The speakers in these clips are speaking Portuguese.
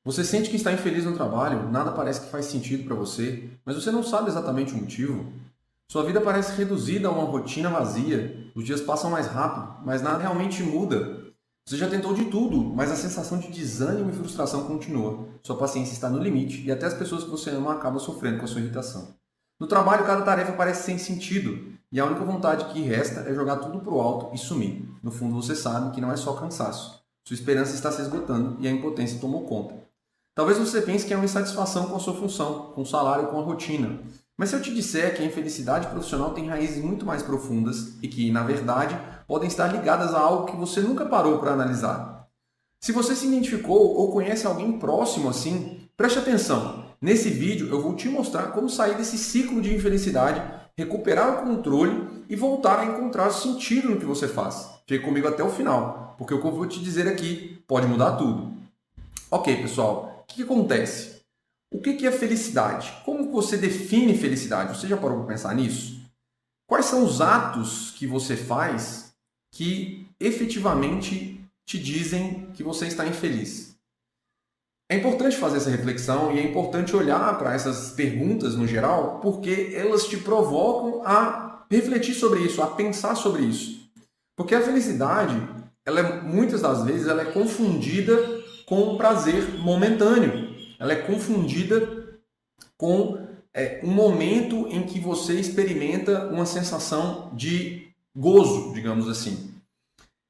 Você sente que está infeliz no trabalho, nada parece que faz sentido para você, mas você não sabe exatamente o motivo. Sua vida parece reduzida a uma rotina vazia, os dias passam mais rápido, mas nada realmente muda. Você já tentou de tudo, mas a sensação de desânimo e frustração continua. Sua paciência está no limite e até as pessoas que você ama acabam sofrendo com a sua irritação. No trabalho, cada tarefa parece sem sentido e a única vontade que resta é jogar tudo pro alto e sumir. No fundo, você sabe que não é só cansaço. Sua esperança está se esgotando e a impotência tomou conta. Talvez você pense que é uma insatisfação com a sua função, com o salário, com a rotina. Mas se eu te disser que a infelicidade profissional tem raízes muito mais profundas e que, na verdade, podem estar ligadas a algo que você nunca parou para analisar. Se você se identificou ou conhece alguém próximo assim, preste atenção. Nesse vídeo eu vou te mostrar como sair desse ciclo de infelicidade, recuperar o controle e voltar a encontrar sentido no que você faz. Fique comigo até o final, porque o que eu vou te dizer aqui pode mudar tudo. Ok, pessoal. O que acontece? O que é felicidade? Como você define felicidade? Você já parou para pensar nisso? Quais são os atos que você faz que efetivamente te dizem que você está infeliz? É importante fazer essa reflexão e é importante olhar para essas perguntas no geral, porque elas te provocam a refletir sobre isso, a pensar sobre isso. Porque a felicidade, muitas das vezes, ela é confundida com um prazer momentâneo. Ela é confundida com um momento em que você experimenta uma sensação de gozo, digamos assim.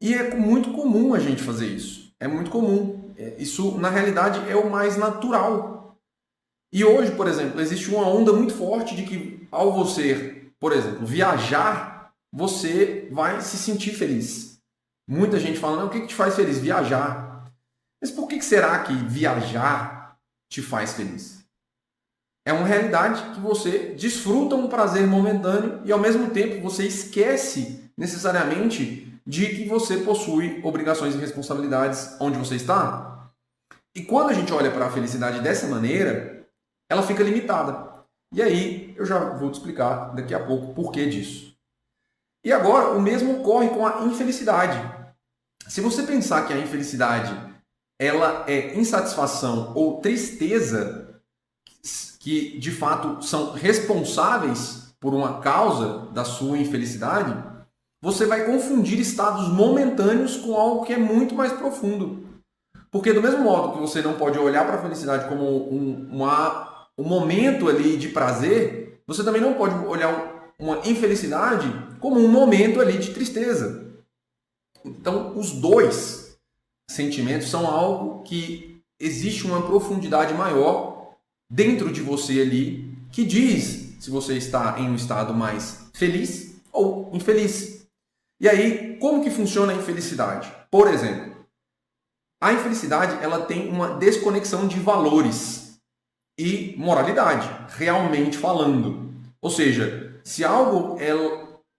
E é muito comum a gente fazer isso. É muito comum. Isso, na realidade, é o mais natural. E hoje, por exemplo, existe uma onda muito forte de que ao você, por exemplo, viajar, você vai se sentir feliz. Muita gente fala, não, o que te faz feliz? Viajar. Mas por que será que viajar te faz feliz? É uma realidade que você desfruta um prazer momentâneo e ao mesmo tempo você esquece necessariamente de que você possui obrigações e responsabilidades onde você está. E quando a gente olha para a felicidade dessa maneira, ela fica limitada. E aí eu já vou te explicar daqui a pouco o porquê disso. E agora o mesmo ocorre com a infelicidade. Se você pensar que a infelicidade ela é insatisfação ou tristeza que de fato são responsáveis por uma causa da sua infelicidade, você vai confundir estados momentâneos com algo que é muito mais profundo. Porque do mesmo modo que você não pode olhar para a felicidade como um momento ali de prazer, você também não pode olhar uma infelicidade como um momento ali de tristeza. Então, os dois sentimentos são algo que existe uma profundidade maior dentro de você ali que diz se você está em um estado mais feliz ou infeliz. E aí, como que funciona a infelicidade? Por exemplo, a infelicidade ela tem uma desconexão de valores e moralidade, realmente falando. Ou seja, se algo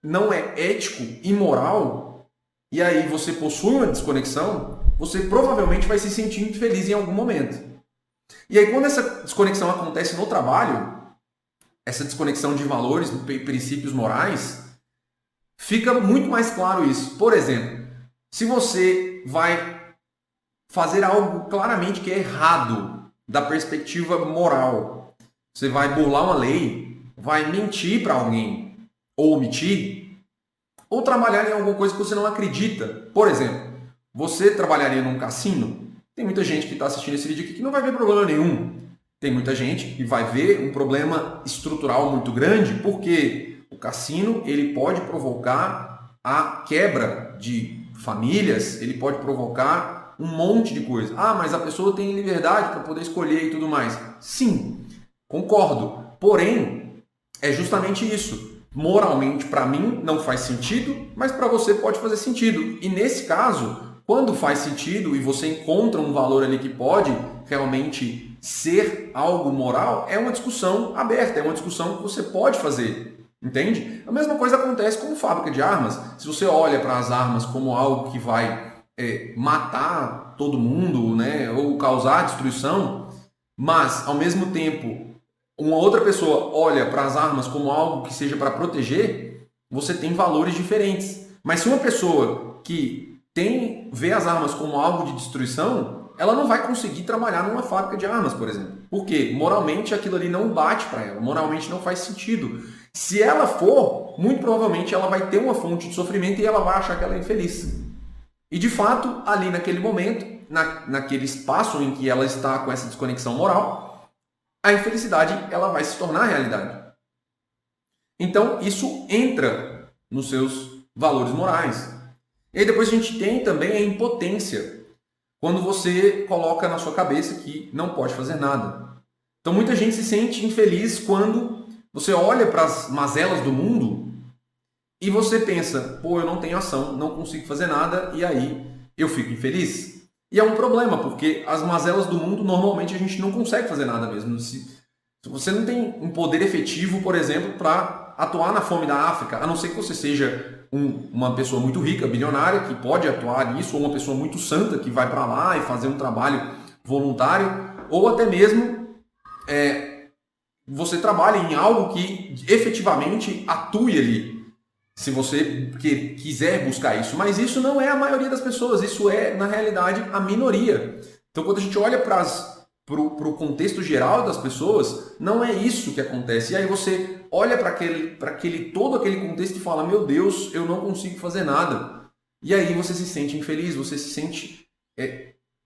não é ético e moral, e aí você possui uma desconexão, você provavelmente vai se sentir infeliz em algum momento. E aí quando essa desconexão acontece no trabalho, essa desconexão de valores, princípios morais, fica muito mais claro isso. Por exemplo, se você vai fazer algo claramente que é errado da perspectiva moral, você vai burlar uma lei, vai mentir para alguém, ou omitir, ou trabalhar em alguma coisa que você não acredita. Por exemplo, você trabalharia num cassino? Tem muita gente que está assistindo esse vídeo aqui que não vai ver problema nenhum. Tem muita gente que vai ver um problema estrutural muito grande, porque o cassino ele pode provocar a quebra de famílias, ele pode provocar um monte de coisa. Ah, mas a pessoa tem liberdade para poder escolher e tudo mais. Sim, concordo. Porém, é justamente isso. Moralmente, para mim, não faz sentido, mas para você pode fazer sentido. E nesse caso, quando faz sentido e você encontra um valor ali que pode realmente ser algo moral, é uma discussão aberta, é uma discussão que você pode fazer. Entende? A mesma coisa acontece com fábrica de armas. Se você olha para as armas como algo que vai matar todo mundo, né, ou causar destruição, mas ao mesmo tempo uma outra pessoa olha para as armas como algo que seja para proteger, você tem valores diferentes. Mas se uma pessoa que vê as armas como algo de destruição, ela não vai conseguir trabalhar numa fábrica de armas, por exemplo. Por quê? Moralmente aquilo ali não bate para ela, moralmente não faz sentido. Se ela for, muito provavelmente ela vai ter uma fonte de sofrimento e ela vai achar que ela é infeliz. E de fato, ali naquele momento, naquele espaço em que ela está com essa desconexão moral, a infelicidade ela vai se tornar realidade. Então, isso entra nos seus valores morais. E aí depois a gente tem também a impotência, quando você coloca na sua cabeça que não pode fazer nada. Então, muita gente se sente infeliz quando você olha para as mazelas do mundo e você pensa, pô, eu não tenho ação, não consigo fazer nada, e aí eu fico infeliz. E é um problema, porque as mazelas do mundo, normalmente a gente não consegue fazer nada mesmo. Se você não tem um poder efetivo, por exemplo, para atuar na fome da África, a não ser que você seja uma pessoa muito rica, bilionária, que pode atuar nisso, ou uma pessoa muito santa, que vai para lá e fazer um trabalho voluntário, ou até mesmo você trabalha em algo que efetivamente atue ali, se você quiser buscar isso. Mas isso não é a maioria das pessoas, isso é, na realidade, a minoria. Então, quando a gente olha para o contexto geral das pessoas, não é isso que acontece. E aí você olha para todo aquele contexto e fala, meu Deus, eu não consigo fazer nada. E aí você se sente infeliz, você se sente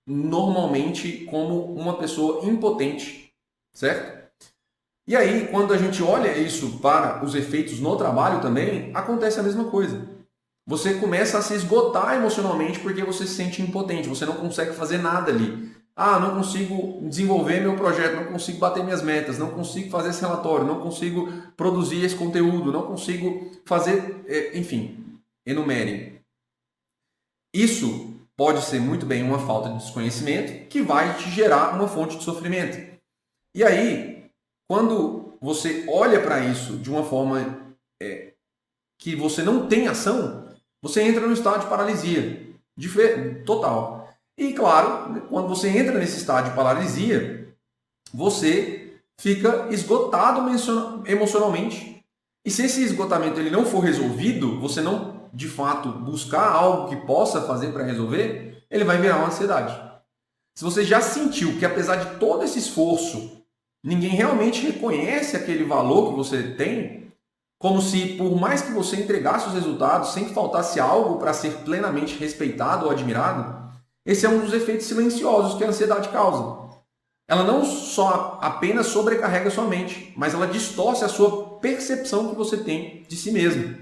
normalmente como uma pessoa impotente, certo? E aí, quando a gente olha isso para os efeitos no trabalho também, acontece a mesma coisa. Você começa a se esgotar emocionalmente porque você se sente impotente, você não consegue fazer nada ali. Ah, não consigo desenvolver meu projeto, não consigo bater minhas metas, não consigo fazer esse relatório, não consigo produzir esse conteúdo, não consigo fazer, enfim, enumere. Isso pode ser muito bem uma falta de desconhecimento que vai te gerar uma fonte de sofrimento. E aí, quando você olha para isso de uma forma que você não tem ação, você entra no estado de paralisia total. E claro, quando você entra nesse estado de paralisia, você fica esgotado emocionalmente. E se esse esgotamento ele não for resolvido, você não de fato buscar algo que possa fazer para resolver, ele vai virar uma ansiedade. Se você já sentiu que apesar de todo esse esforço, ninguém realmente reconhece aquele valor que você tem, como se por mais que você entregasse os resultados, sempre faltasse algo para ser plenamente respeitado ou admirado, esse é um dos efeitos silenciosos que a ansiedade causa. Ela não só apenas sobrecarrega sua mente, mas ela distorce a sua percepção que você tem de si mesmo.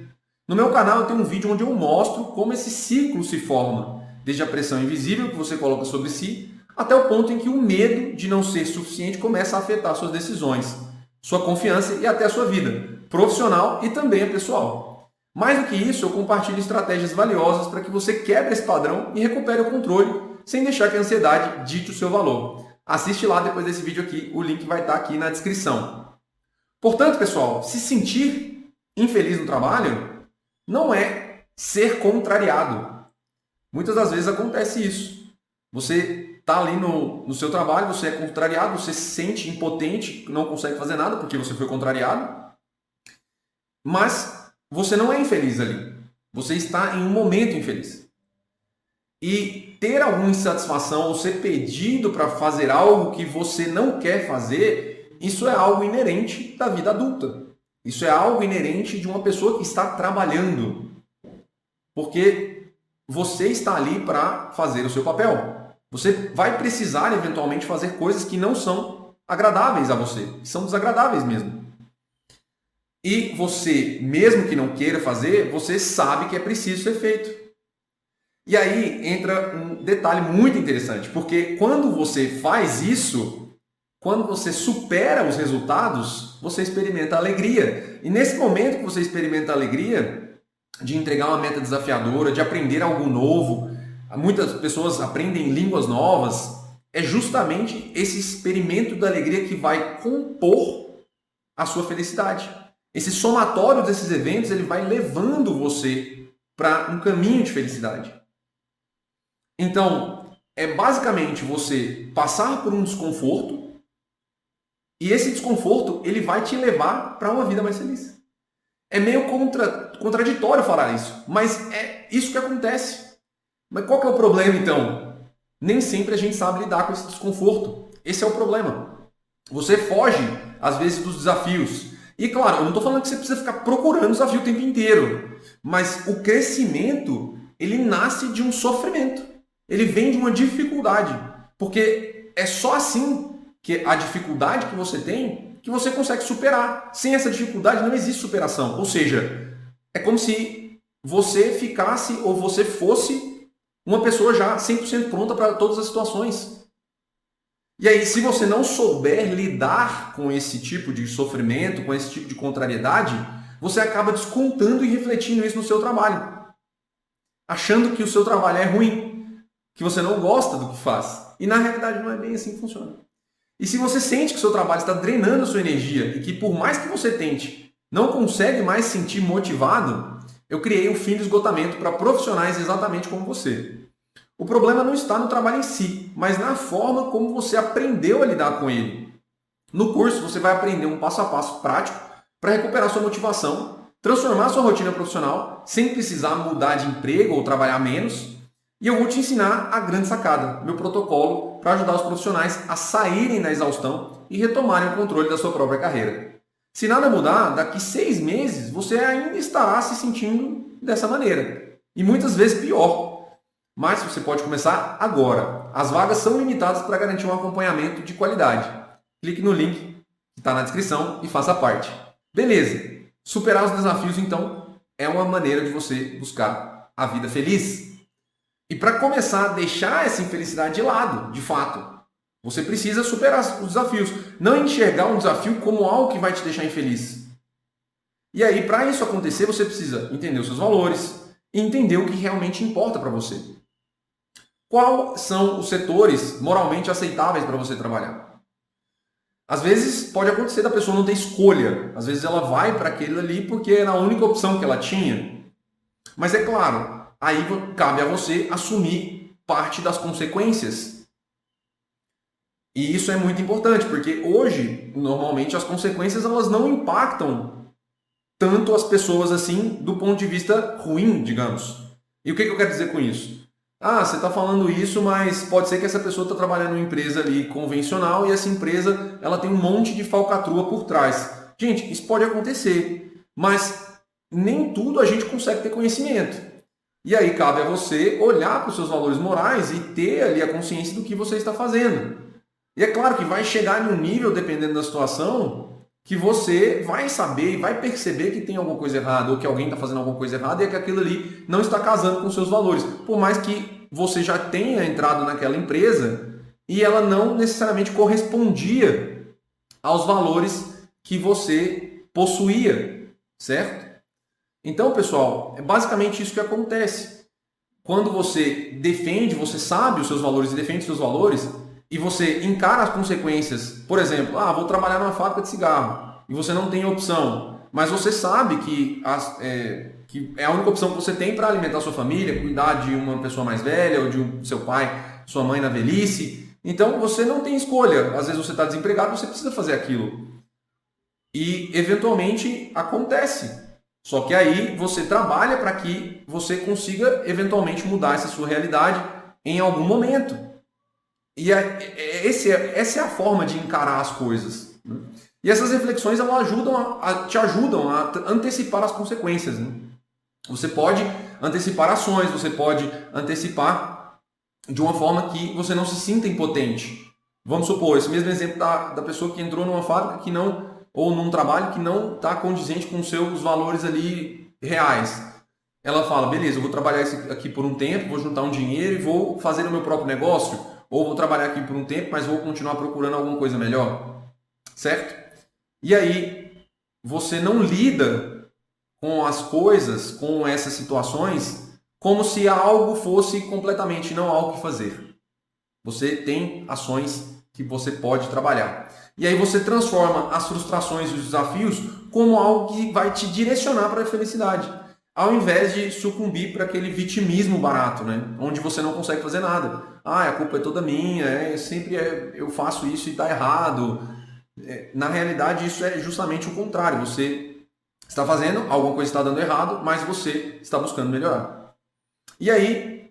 No meu canal eu tenho um vídeo onde eu mostro como esse ciclo se forma, desde a pressão invisível que você coloca sobre si, até o ponto em que o medo de não ser suficiente começa a afetar suas decisões, sua confiança e até a sua vida, profissional e também a pessoal. Mais do que isso, eu compartilho estratégias valiosas para que você quebre esse padrão e recupere o controle, sem deixar que a ansiedade dite o seu valor. Assiste lá depois desse vídeo aqui, o link vai estar aqui na descrição. Portanto, pessoal, se sentir infeliz no trabalho não é ser contrariado. Muitas das vezes acontece isso. Você está ali no seu trabalho, você é contrariado, você se sente impotente, não consegue fazer nada porque você foi contrariado, mas você não é infeliz ali. Você está em um momento infeliz. E ter alguma insatisfação ou ser pedido para fazer algo que você não quer fazer, isso é algo inerente da vida adulta. Isso é algo inerente de uma pessoa que está trabalhando. Porque você está ali para fazer o seu papel. Você vai precisar eventualmente fazer coisas que não são agradáveis a você, que são desagradáveis mesmo. E você, mesmo que não queira fazer, você sabe que é preciso ser feito. E aí entra um detalhe muito interessante, porque quando você faz isso, quando você supera os resultados, você experimenta alegria. E nesse momento que você experimenta a alegria de entregar uma meta desafiadora, de aprender algo novo, muitas pessoas aprendem línguas novas, é justamente esse experimento da alegria que vai compor a sua felicidade. Esse somatório desses eventos ele vai levando você para um caminho de felicidade. Então, é basicamente você passar por um desconforto e esse desconforto ele vai te levar para uma vida mais feliz. É meio contraditório falar isso, mas é isso que acontece. Mas qual que é o problema então? Nem sempre a gente sabe lidar com esse desconforto. Esse é o problema. Você foge, às vezes, dos desafios. E claro, eu não estou falando que você precisa ficar procurando desafio o tempo inteiro. Mas o crescimento, ele nasce de um sofrimento. Ele vem de uma dificuldade. Porque é só assim que a dificuldade que você tem, que você consegue superar. Sem essa dificuldade não existe superação. Ou seja, é como se você ficasse ou você fosse uma pessoa já 100% pronta para todas as situações. E aí, se você não souber lidar com esse tipo de sofrimento, com esse tipo de contrariedade, você acaba descontando e refletindo isso no seu trabalho. Achando que o seu trabalho é ruim, que você não gosta do que faz. E na realidade não é bem assim que funciona. E se você sente que o seu trabalho está drenando a sua energia e que por mais que você tente, não consegue mais se sentir motivado, eu criei um fim de esgotamento para profissionais exatamente como você. O problema não está no trabalho em si, mas na forma como você aprendeu a lidar com ele. No curso, você vai aprender um passo a passo prático para recuperar sua motivação, transformar sua rotina profissional sem precisar mudar de emprego ou trabalhar menos. E eu vou te ensinar a grande sacada, meu protocolo para ajudar os profissionais a saírem da exaustão e retomarem o controle da sua própria carreira. Se nada mudar, daqui 6 meses você ainda estará se sentindo dessa maneira. E muitas vezes pior. Mas você pode começar agora. As vagas são limitadas para garantir um acompanhamento de qualidade. Clique no link que está na descrição e faça parte. Beleza. Superar os desafios, então, é uma maneira de você buscar a vida feliz. E para começar a deixar essa infelicidade de lado, de fato, você precisa superar os desafios. Não enxergar um desafio como algo que vai te deixar infeliz. E aí, para isso acontecer, você precisa entender os seus valores e entender o que realmente importa para você. Quais são os setores moralmente aceitáveis para você trabalhar? Às vezes pode acontecer da pessoa não ter escolha. Às vezes ela vai para aquele ali porque era a única opção que ela tinha. Mas é claro, aí cabe a você assumir parte das consequências. E isso é muito importante, porque hoje, normalmente, as consequências elas não impactam tanto as pessoas assim do ponto de vista ruim, digamos. E o que eu quero dizer com isso? Ah, você está falando isso, mas pode ser que essa pessoa está trabalhando em uma empresa ali convencional e essa empresa ela tem um monte de falcatrua por trás. Gente, isso pode acontecer, mas nem tudo a gente consegue ter conhecimento. E aí cabe a você olhar para os seus valores morais e ter ali a consciência do que você está fazendo. E é claro que vai chegar em um nível, dependendo da situação, que você vai saber e vai perceber que tem alguma coisa errada ou que alguém está fazendo alguma coisa errada e que aquilo ali não está casando com os seus valores. Por mais que você já tenha entrado naquela empresa e ela não necessariamente correspondia aos valores que você possuía, certo? Então, pessoal, é basicamente isso que acontece. Quando você defende, você sabe os seus valores e defende os seus valores, e você encara as consequências, por exemplo, vou trabalhar numa fábrica de cigarro, e você não tem opção, mas você sabe que é a única opção que você tem para alimentar sua família, cuidar de uma pessoa mais velha, ou de seu pai, sua mãe na velhice, então você não tem escolha. Às vezes você está desempregado, você precisa fazer aquilo. E eventualmente acontece. Só que aí você trabalha para que você consiga eventualmente mudar essa sua realidade em algum momento. E essa é a forma de encarar as coisas. Né? E essas reflexões elas te ajudam a antecipar as consequências. Né? Você pode antecipar ações, você pode antecipar de uma forma que você não se sinta impotente. Vamos supor, esse mesmo exemplo da pessoa que entrou numa fábrica que não, ou num trabalho que não está condizente com os seus valores ali reais. Ela fala, beleza, eu vou trabalhar isso aqui por um tempo, vou juntar um dinheiro e vou fazer o meu próprio negócio. Ou vou trabalhar aqui por um tempo, mas vou continuar procurando alguma coisa melhor. Certo? E aí, você não lida com as coisas, com essas situações, como se algo fosse completamente não há o que fazer. Você tem ações que você pode trabalhar. E aí você transforma as frustrações e os desafios como algo que vai te direcionar para a felicidade. Ao invés de sucumbir para aquele vitimismo barato, né? Onde você não consegue fazer nada. A culpa é toda minha, eu faço isso e está errado. Na realidade, isso é justamente o contrário. Você está fazendo, alguma coisa está dando errado, mas você está buscando melhorar. E aí,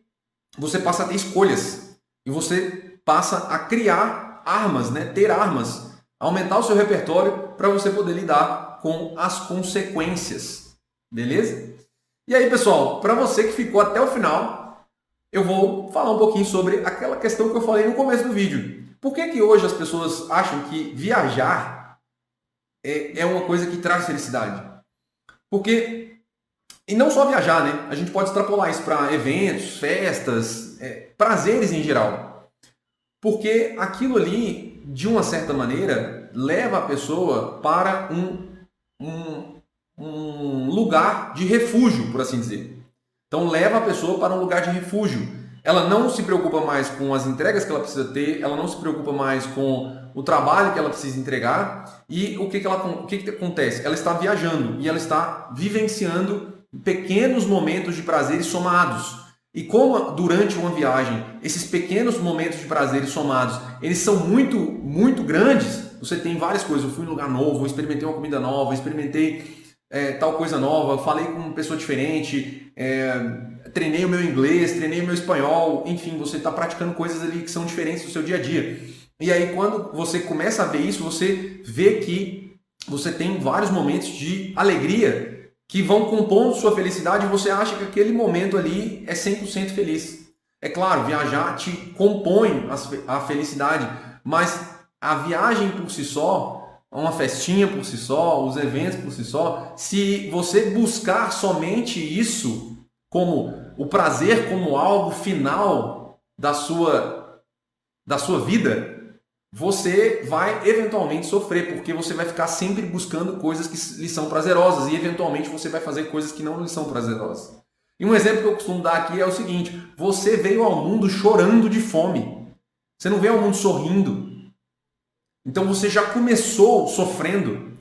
você passa a ter escolhas. E você passa a criar armas, né? Ter armas, aumentar o seu repertório para você poder lidar com as consequências. Beleza? E aí, pessoal, para você que ficou até o final, eu vou falar um pouquinho sobre aquela questão que eu falei no começo do vídeo. Por que que hoje as pessoas acham que viajar é uma coisa que traz felicidade? Porque, e não só viajar, né? A gente pode extrapolar isso para eventos, festas, prazeres em geral. Porque aquilo ali, de uma certa maneira, leva a pessoa para um lugar de refúgio, por assim dizer. Então leva a pessoa para um lugar de refúgio. Ela não se preocupa mais com as entregas que ela precisa ter, ela não se preocupa mais com o trabalho que ela precisa entregar. E o que acontece? Ela está viajando e ela está vivenciando pequenos momentos de prazeres somados. E como durante uma viagem, esses pequenos momentos de prazeres somados, eles são muito grandes, você tem várias coisas. Eu fui em um lugar novo, eu experimentei uma comida nova, eu experimentei tal coisa nova, falei com uma pessoa diferente, treinei o meu inglês, treinei o meu espanhol, enfim, você está praticando coisas ali que são diferentes do seu dia a dia. E aí quando você começa a ver isso, você vê que você tem vários momentos de alegria que vão compondo sua felicidade e você acha que aquele momento ali é 100% feliz. É claro, viajar te compõe a felicidade, mas a viagem por si só, uma festinha por si só, os eventos por si só, se você buscar somente isso como o prazer como algo final da sua vida, você vai eventualmente sofrer, porque você vai ficar sempre buscando coisas que lhe são prazerosas e eventualmente você vai fazer coisas que não lhe são prazerosas. E um exemplo que eu costumo dar aqui é o seguinte: você veio ao mundo chorando de fome. Você não veio ao mundo sorrindo. Então você já começou sofrendo.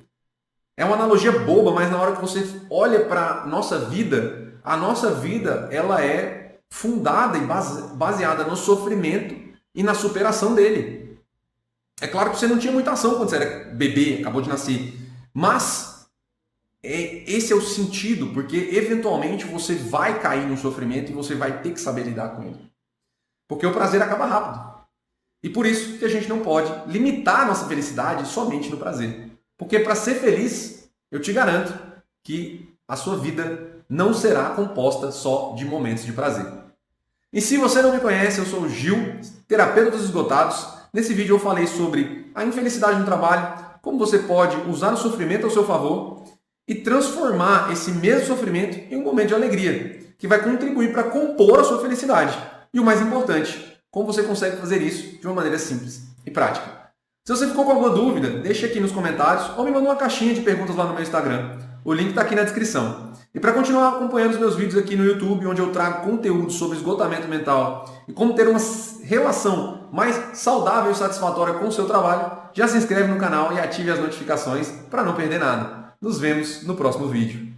É uma analogia boba, mas na hora que você olha para a nossa vida ela é fundada e baseada no sofrimento e na superação dele. É claro que você não tinha muita ação quando você era bebê, acabou de nascer, mas esse é o sentido, porque eventualmente você vai cair no sofrimento e você vai ter que saber lidar com ele. Porque o prazer acaba rápido. E por isso que a gente não pode limitar a nossa felicidade somente no prazer. Porque para ser feliz, eu te garanto que a sua vida não será composta só de momentos de prazer. E se você não me conhece, eu sou o Gil, terapeuta dos esgotados. Nesse vídeo eu falei sobre a infelicidade no trabalho, como você pode usar o sofrimento ao seu favor e transformar esse mesmo sofrimento em um momento de alegria, que vai contribuir para compor a sua felicidade. E o mais importante, como você consegue fazer isso de uma maneira simples e prática. Se você ficou com alguma dúvida, deixe aqui nos comentários ou me manda uma caixinha de perguntas lá no meu Instagram. O link está aqui na descrição. E para continuar acompanhando os meus vídeos aqui no YouTube, onde eu trago conteúdo sobre esgotamento mental e como ter uma relação mais saudável e satisfatória com o seu trabalho, já se inscreve no canal e ative as notificações para não perder nada. Nos vemos no próximo vídeo.